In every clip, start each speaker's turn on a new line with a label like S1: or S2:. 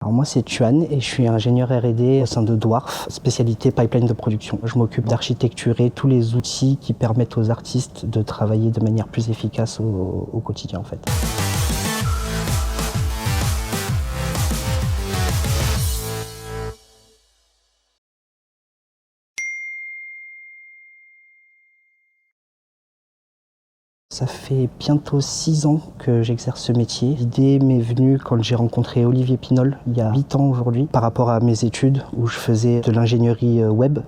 S1: Alors moi c'est Tuan et je suis ingénieur R&D au sein de Dwarf, spécialité pipeline de production. Je m'occupe d'architecturer tous les outils qui permettent aux artistes de travailler de manière plus efficace au quotidien en fait. Ça fait bientôt 6 ans que j'exerce ce métier. L'idée m'est venue quand j'ai rencontré Olivier Pinol, il y a 8 ans aujourd'hui, par rapport à mes études où je faisais de l'ingénierie web.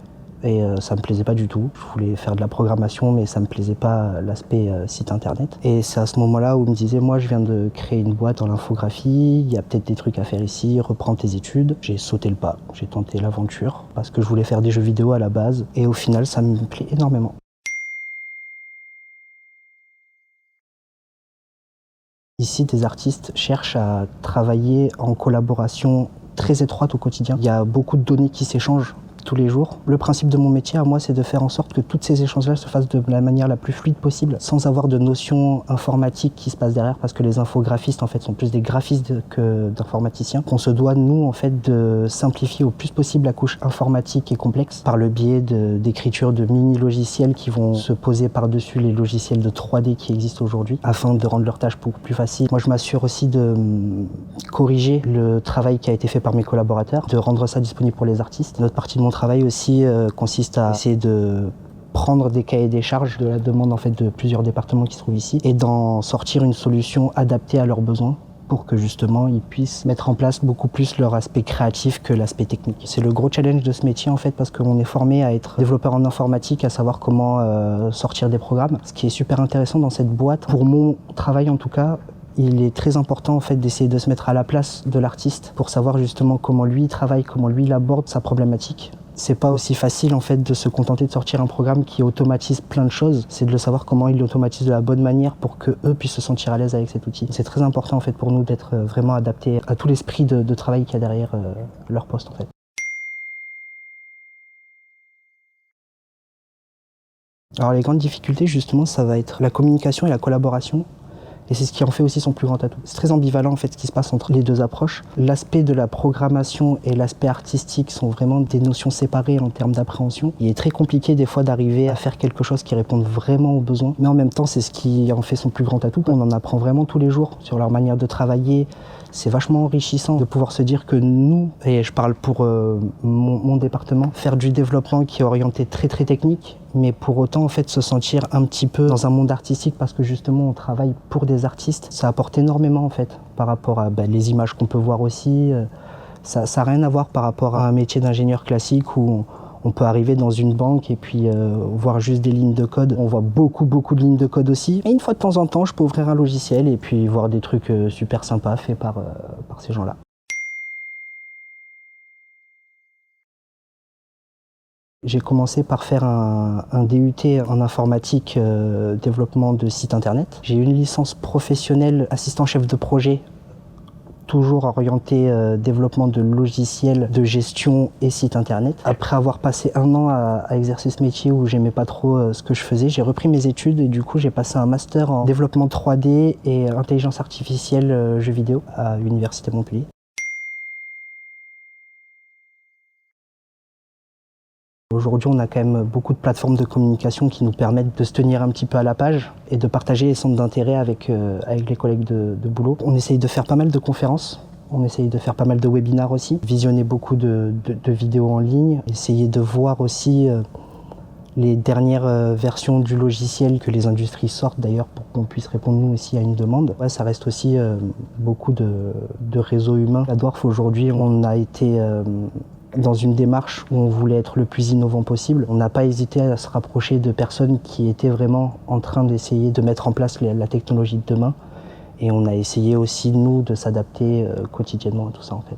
S1: Et ça me plaisait pas du tout. Je voulais faire de la programmation, mais ça me plaisait pas l'aspect site internet. Et c'est à ce moment-là où il me disait, moi je viens de créer une boîte dans l'infographie, il y a peut-être des trucs à faire ici, reprends tes études. J'ai sauté le pas, j'ai tenté l'aventure, parce que je voulais faire des jeux vidéo à la base. Et au final, ça me plaît énormément. Ici, des artistes cherchent à travailler en collaboration très étroite au quotidien. Il y a beaucoup de données qui s'échangent tous les jours. Le principe de mon métier à moi, c'est de faire en sorte que tous ces échanges-là se fassent de la manière la plus fluide possible, sans avoir de notions informatiques qui se passent derrière, parce que les infographistes en fait sont plus des graphistes que d'informaticiens. On se doit nous en fait de simplifier au plus possible la couche informatique et complexe par le biais d'écriture de mini-logiciels qui vont se poser par-dessus les logiciels de 3D qui existent aujourd'hui, afin de rendre leur tâche beaucoup plus facile. Moi, je m'assure aussi de corriger le travail qui a été fait par mes collaborateurs, de rendre ça disponible pour les artistes. Notre partie de mon travail aussi consiste à essayer de prendre des cahiers des charges de la demande en fait de plusieurs départements qui se trouvent ici et d'en sortir une solution adaptée à leurs besoins pour que justement ils puissent mettre en place beaucoup plus leur aspect créatif que l'aspect technique. C'est le gros challenge de ce métier en fait parce qu'on est formé à être développeur en informatique, à savoir comment sortir des programmes. Ce qui est super intéressant dans cette boîte, pour mon travail en tout cas, il est très important en fait d'essayer de se mettre à la place de l'artiste pour savoir justement comment lui travaille, comment lui il aborde sa problématique. C'est pas aussi facile en fait de se contenter de sortir un programme qui automatise plein de choses, c'est de le savoir comment il l'automatise de la bonne manière pour que eux puissent se sentir à l'aise avec cet outil. C'est très important en fait pour nous d'être vraiment adaptés à tout l'esprit de travail qu'il y a derrière leur poste en fait. Alors les grandes difficultés justement ça va être la communication et la collaboration. Et c'est ce qui en fait aussi son plus grand atout. C'est très ambivalent en fait ce qui se passe entre les deux approches. L'aspect de la programmation et l'aspect artistique sont vraiment des notions séparées en termes d'appréhension. Il est très compliqué des fois d'arriver à faire quelque chose qui réponde vraiment aux besoins. Mais en même temps, c'est ce qui en fait son plus grand atout. On en apprend vraiment tous les jours sur leur manière de travailler. C'est vachement enrichissant de pouvoir se dire que nous, et je parle pour mon département, faire du développement qui est orienté très technique, mais pour autant en fait se sentir un petit peu dans un monde artistique parce que justement on travaille pour des artistes, ça apporte énormément en fait par rapport à les images qu'on peut voir aussi. Ça n'a rien à voir par rapport à un métier d'ingénieur classique où on peut arriver dans une banque et puis voir juste des lignes de code. On voit beaucoup de lignes de code aussi. Et une fois de temps en temps, je peux ouvrir un logiciel et puis voir des trucs super sympas faits par ces gens-là. J'ai commencé par faire un DUT en informatique, développement de site internet. J'ai eu une licence professionnelle assistant chef de projet, toujours orienté développement de logiciels de gestion et site internet. Après avoir passé 1 an à exercer ce métier où j'aimais pas trop ce que je faisais, j'ai repris mes études et du coup j'ai passé un master en développement 3D et intelligence artificielle jeux vidéo à l'Université Montpellier. Aujourd'hui, on a quand même beaucoup de plateformes de communication qui nous permettent de se tenir un petit peu à la page et de partager les centres d'intérêt avec les collègues de boulot. On essaye de faire pas mal de conférences, on essaye de faire pas mal de webinars aussi, visionner beaucoup de vidéos en ligne, essayer de voir aussi les dernières versions du logiciel que les industries sortent d'ailleurs pour qu'on puisse répondre nous aussi à une demande. Ouais, ça reste aussi beaucoup de réseaux humains. À Dwarf aujourd'hui, on a été dans une démarche où on voulait être le plus innovant possible. On n'a pas hésité à se rapprocher de personnes qui étaient vraiment en train d'essayer de mettre en place la technologie de demain. Et on a essayé aussi, nous, de s'adapter quotidiennement à tout ça, en fait.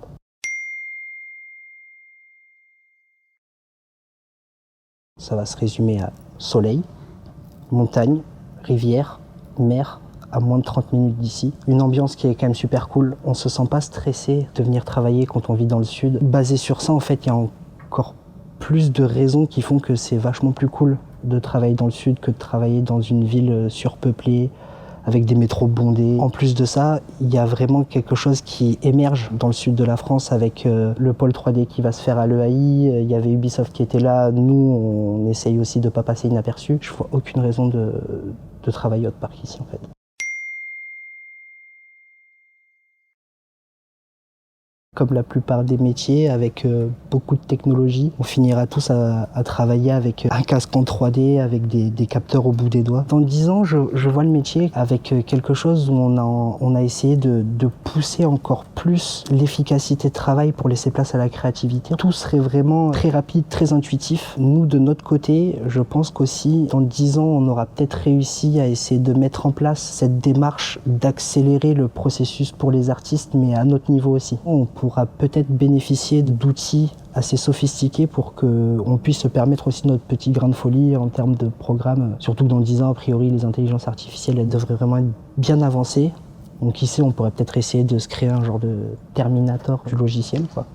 S1: Ça va se résumer à soleil, montagne, rivière, mer, à moins de 30 minutes d'ici. Une ambiance qui est quand même super cool. On se sent pas stressé de venir travailler quand on vit dans le sud. Basé sur ça, en fait, il y a encore plus de raisons qui font que c'est vachement plus cool de travailler dans le sud que de travailler dans une ville surpeuplée, avec des métros bondés. En plus de ça, il y a vraiment quelque chose qui émerge dans le sud de la France avec le pôle 3D qui va se faire à l'EAI. Il y avait Ubisoft qui était là. Nous, on essaye aussi de ne pas passer inaperçu. Je vois aucune raison de travailler autre part qu'ici, en fait. Comme la plupart des métiers, avec beaucoup de technologie, on finira tous à travailler avec un casque en 3D, avec des capteurs au bout des doigts. Dans 10 ans, je vois le métier avec quelque chose où on a essayé de pousser encore plus l'efficacité de travail pour laisser place à la créativité. Tout serait vraiment très rapide, très intuitif. Nous, de notre côté, je pense qu'aussi, dans 10 ans, on aura peut-être réussi à essayer de mettre en place cette démarche d'accélérer le processus pour les artistes, mais à notre niveau aussi. On pourra peut-être bénéficier d'outils assez sophistiqués pour qu'on puisse se permettre aussi notre petit grain de folie en termes de programme. Surtout que dans 10 ans, a priori, les intelligences artificielles, elles devraient vraiment être bien avancées. Donc qui sait, on pourrait peut-être essayer de se créer un genre de Terminator du logiciel, quoi.